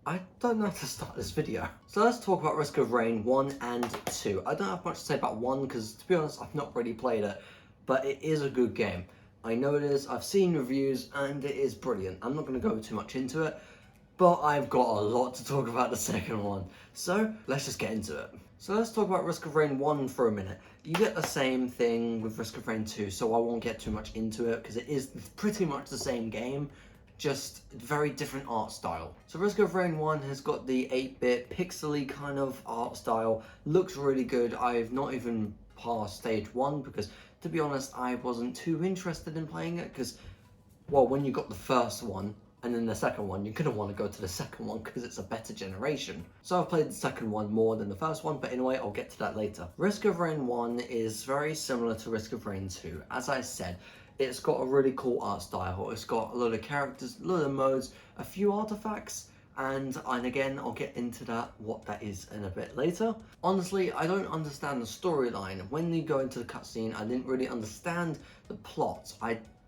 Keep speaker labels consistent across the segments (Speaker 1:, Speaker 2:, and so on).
Speaker 1: I don't know how to start this video. So let's talk about Risk of Rain 1 and 2. I don't have much to say about 1 because, to be honest, I've not really played it, but it is a good game. I know it is, I've seen reviews, and it is brilliant. I'm not going to go too much into it, but I've got a lot to talk about the second one. So let's just get into it. So let's talk about Risk of Rain 1 for a minute. You get the same thing with Risk of Rain 2, so I won't get too much into it because it is pretty much the same game, just very different art style. So Risk of Rain 1 has got the 8-bit pixely kind of art style, looks really good. I've not even passed stage 1 because, to be honest, I wasn't too interested in playing it because, well, when you got the first one and then the second one, you're gonna want to go to the second one because it's a better generation. So I've played the second one more than the first one, but anyway, I'll get to that later. Risk of Rain 1 is very similar to Risk of Rain 2. As I said, it's got a really cool art style. It's got a lot of characters, a lot of modes, a few artifacts, and again, I'll get into that, what that is in a bit later. Honestly, I don't understand the storyline. When you go into the cutscene, I didn't really understand the plot.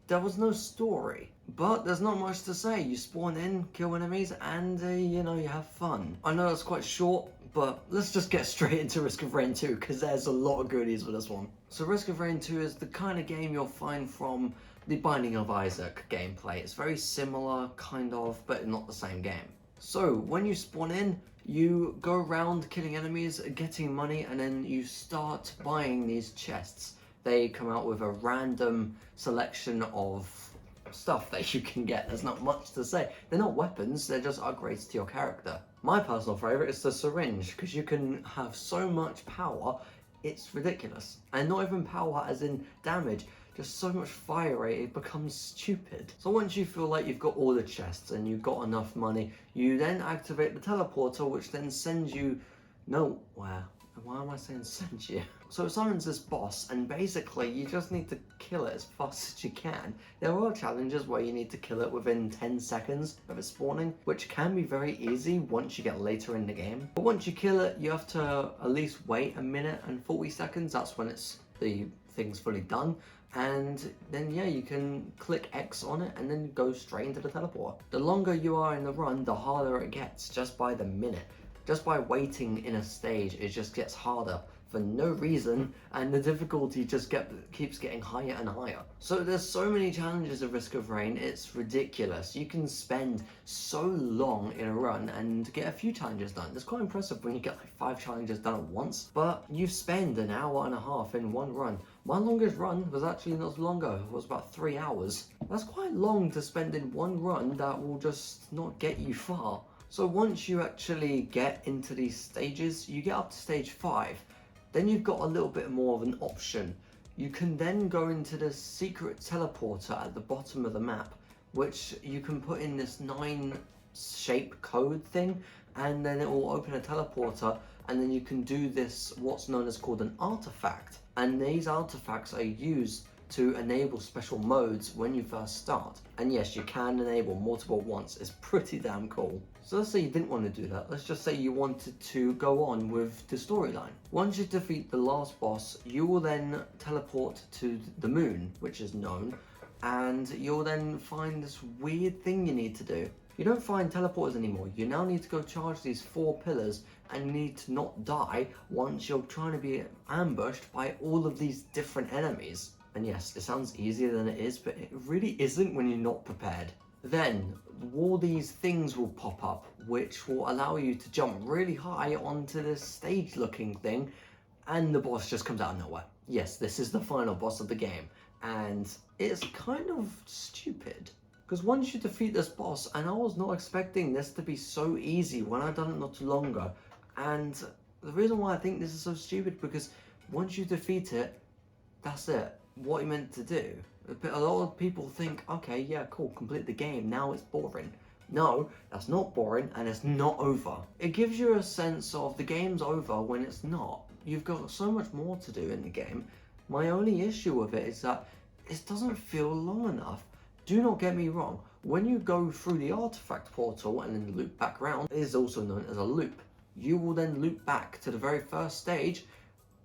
Speaker 1: There was no story, but there's not much to say. You spawn in, kill enemies, and you know, you have fun. I know it's quite short, but let's just get straight into Risk of Rain 2 because there's a lot of goodies with this one. So Risk of Rain 2 is the kind of game you'll find from the Binding of Isaac gameplay. It's very similar, kind of, but not the same game. So when you spawn in, you go around killing enemies, getting money, and then you start buying these chests. They come out with a random selection of stuff that you can get. There's not much to say. They're not weapons, they're just upgrades to your character. My personal favourite is the syringe, because you can have so much power, it's ridiculous. And not even power as in damage, just so much fire rate, it becomes stupid. So once you feel like you've got all the chests and you've got enough money, you then activate the teleporter, which then sends you nowhere. Why am I saying send you? So it summons this boss, and basically you just need to kill it as fast as you can. There are challenges where you need to kill it within 10 seconds of it spawning, which can be very easy once you get later in the game. But once you kill it, you have to at least wait a minute and 40 seconds. That's when the thing's fully done. And then yeah, you can click X on it and then go straight into the teleport. The longer you are in the run, the harder it gets, just by the minute. Just by waiting in a stage, it just gets harder for no reason, and the difficulty just keeps getting higher and higher. So there's so many challenges of Risk of Rain, it's ridiculous. You can spend so long in a run and get a few challenges done. It's quite impressive when you get like 5 challenges done at once, but you spend an hour and a half in one run. My longest run was actually not so long ago, it was about 3 hours. That's quite long to spend in one run that will just not get you far. So once you actually get into these stages, you get up to stage 5, then you've got a little bit more of an option. You can then go into the secret teleporter at the bottom of the map, which you can put in this 9-shape code thing, and then it will open a teleporter, and then you can do this, what's known as called an artifact. And these artifacts are used to enable special modes when you first start. And yes, you can enable multiple at once. It's pretty damn cool. So let's say you didn't want to do that. Let's just say you wanted to go on with the storyline. Once you defeat the last boss, you will then teleport to the moon, which is known, and you'll then find this weird thing you need to do. You don't find teleporters anymore. You now need to go charge these 4 pillars, and you need to not die once you're trying to be ambushed by all of these different enemies. And yes, it sounds easier than it is, but it really isn't when you're not prepared. Then, all these things will pop up, which will allow you to jump really high onto this stage-looking thing, and the boss just comes out of nowhere. Yes, this is the final boss of the game, and it's kind of stupid. Because once you defeat this boss, and I was not expecting this to be so easy when I done it not too long ago, and the reason why I think this is so stupid, because once you defeat it, that's it. What you meant to do. But a lot of people think, okay, yeah, cool, complete the game, now it's boring. No, that's not boring, and it's not over. It gives you a sense of the game's over when it's not. You've got so much more to do in the game. My only issue with it is that it doesn't feel long enough. Do not get me wrong, when you go through the artifact portal and then loop back around, it is also known as a loop. You will then loop back to the very first stage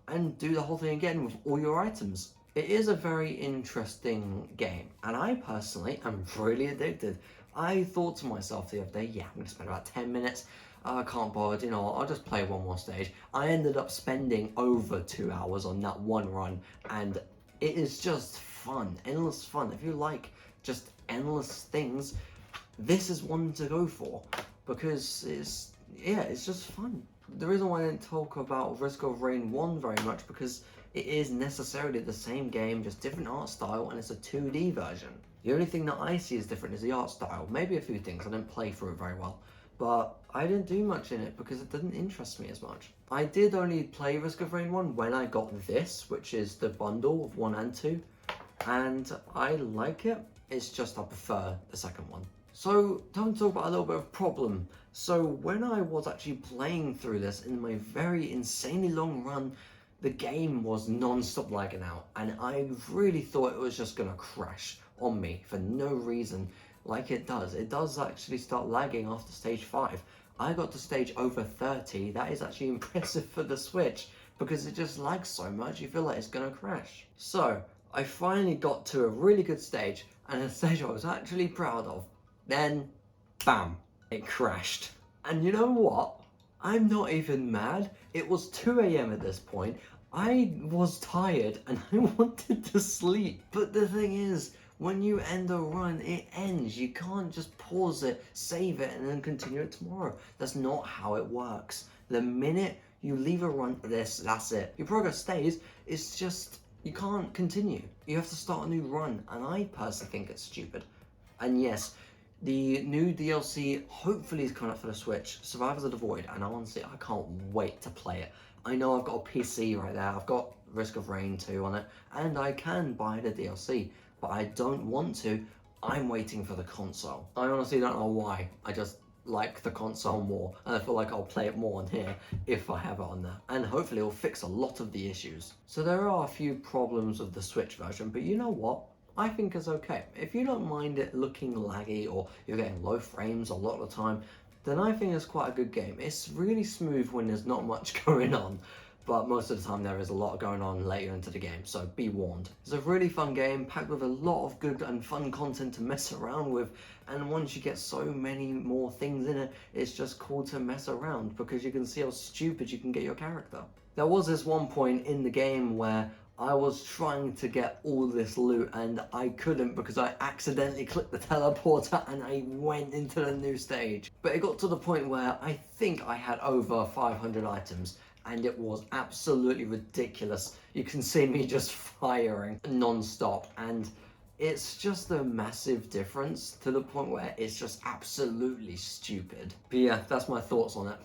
Speaker 1: and do the whole thing again with all your items. It is a very interesting game, and I personally am really addicted. I thought to myself the other day, yeah, I'm gonna spend about 10 minutes. I can't bother, you know, I'll just play one more stage. I ended up spending over 2 hours on that one run, and it is just fun, endless fun. If you like just endless things, this is one to go for, because it's just fun. The reason why I didn't talk about Risk of Rain 1 very much, because it is necessarily the same game, just different art style, and it's a 2D version. The only thing that I see is different is the art style. Maybe a few things, I didn't play through it very well, but I didn't do much in it because it didn't interest me as much. I did only play Risk of Rain 1 when I got this, which is the bundle of 1 and 2, and I like it. It's just I prefer the second one. So, time to talk about a little bit of problem. So, when I was actually playing through this in my very insanely long run, the game was non-stop lagging out, and I really thought it was just gonna crash on me for no reason, like it does. It does actually start lagging after stage 5. I got to stage over 30. That is actually impressive for the Switch, because it just lags so much, you feel like it's gonna crash. So, I finally got to a really good stage, and a stage I was actually proud of. Then, bam, it crashed. And you know what? I'm not even mad. It was 2 AM at this point. I was tired and I wanted to sleep. But the thing is, when you end a run, it ends. You can't just pause it, save it, and then continue it tomorrow. That's not how it works. The minute you leave a run, that's it. Your progress stays, it's just, you can't continue. You have to start a new run, and I personally think it's stupid. And yes, the new DLC hopefully is coming up for the Switch, Survivors of the Void, and honestly, I can't wait to play it. I know I've got a PC right there, I've got Risk of Rain 2 on it, and I can buy the DLC, but I don't want to. I'm waiting for the console. I honestly don't know why, I just like the console more, and I feel like I'll play it more on here if I have it on there, and hopefully it'll fix a lot of the issues. So there are a few problems with the Switch version, but you know what? I think it's okay. If you don't mind it looking laggy or you're getting low frames a lot of the time, then I think it's quite a good game. It's really smooth when there's not much going on, but most of the time there is a lot going on later into the game, so be warned. It's a really fun game, packed with a lot of good and fun content to mess around with, and once you get so many more things in it, it's just cool to mess around because you can see how stupid you can get your character. There was this one point in the game where I was trying to get all this loot and I couldn't because I accidentally clicked the teleporter and I went into the new stage. But it got to the point where I think I had over 500 items and it was absolutely ridiculous. You can see me just firing non-stop, and it's just a massive difference to the point where it's just absolutely stupid. But yeah, that's my thoughts on it.